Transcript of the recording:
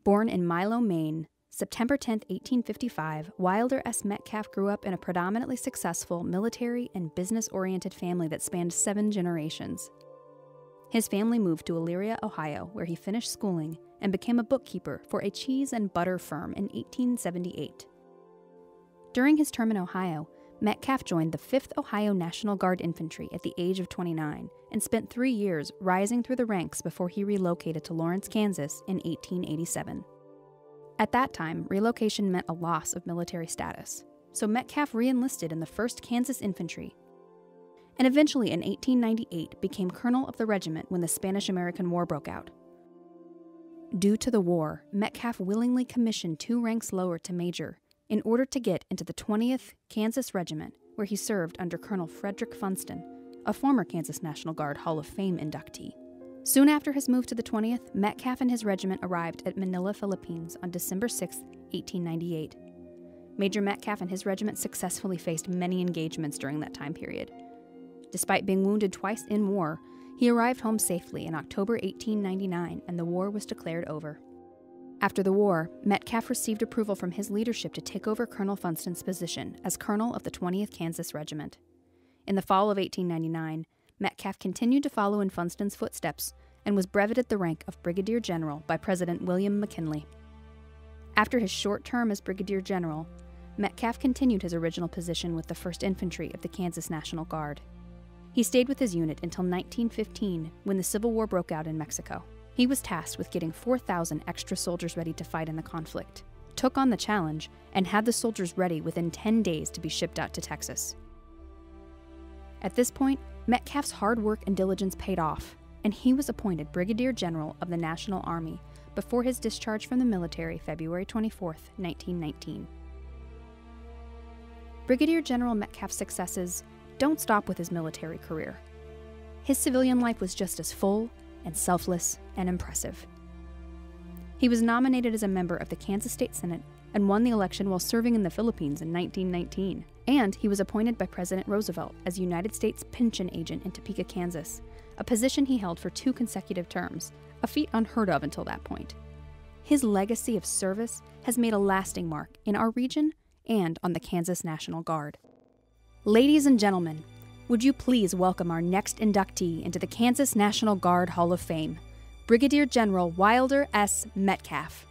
Born in Milo, Maine, September 10, 1855, Wilder S. Metcalf grew up in a predominantly successful military and business-oriented family that spanned 7 generations. His family moved to Elyria, Ohio, where he finished schooling and became a bookkeeper for a cheese and butter firm in 1878. During his term in Ohio, Metcalf joined the 5th Ohio National Guard Infantry at the age of 29 and spent 3 years rising through the ranks before he relocated to Lawrence, Kansas in 1887. At that time, relocation meant a loss of military status, so Metcalf re-enlisted in the 1st Kansas Infantry, and eventually in 1898 became colonel of the regiment when the Spanish-American War broke out. Due to the war, Metcalf willingly commissioned 2 ranks lower to major in order to get into the 20th Kansas Regiment, where he served under Colonel Frederick Funston, a former Kansas National Guard Hall of Fame inductee. Soon after his move to the 20th, Metcalf and his regiment arrived at Manila, Philippines on December 6, 1898. Major Metcalf and his regiment successfully faced many engagements during that time period. Despite being wounded twice in war, he arrived home safely in October 1899 and the war was declared over. After the war, Metcalf received approval from his leadership to take over Colonel Funston's position as colonel of the 20th Kansas Regiment. In the fall of 1899, Metcalf continued to follow in Funston's footsteps and was brevetted the rank of Brigadier General by President William McKinley. After his short term as Brigadier General, Metcalf continued his original position with the 1st Infantry of the Kansas National Guard. He stayed with his unit until 1915 when the Civil War broke out in Mexico. He was tasked with getting 4,000 extra soldiers ready to fight in the conflict, took on the challenge, and had the soldiers ready within 10 days to be shipped out to Texas. At this point, Metcalf's hard work and diligence paid off, and he was appointed Brigadier General of the National Army before his discharge from the military February 24, 1919. Brigadier General Metcalf's successes don't stop with his military career. His civilian life was just as full and selfless and impressive. He was nominated as a member of the Kansas State Senate and won the election while serving in the Philippines in 1919. And he was appointed by President Roosevelt as United States Pension Agent in Topeka, Kansas, a position he held for 2 consecutive terms, a feat unheard of until that point. His legacy of service has made a lasting mark in our region and on the Kansas National Guard. Ladies and gentlemen, would you please welcome our next inductee into the Kansas National Guard Hall of Fame, Brigadier General Wilder S. Metcalf.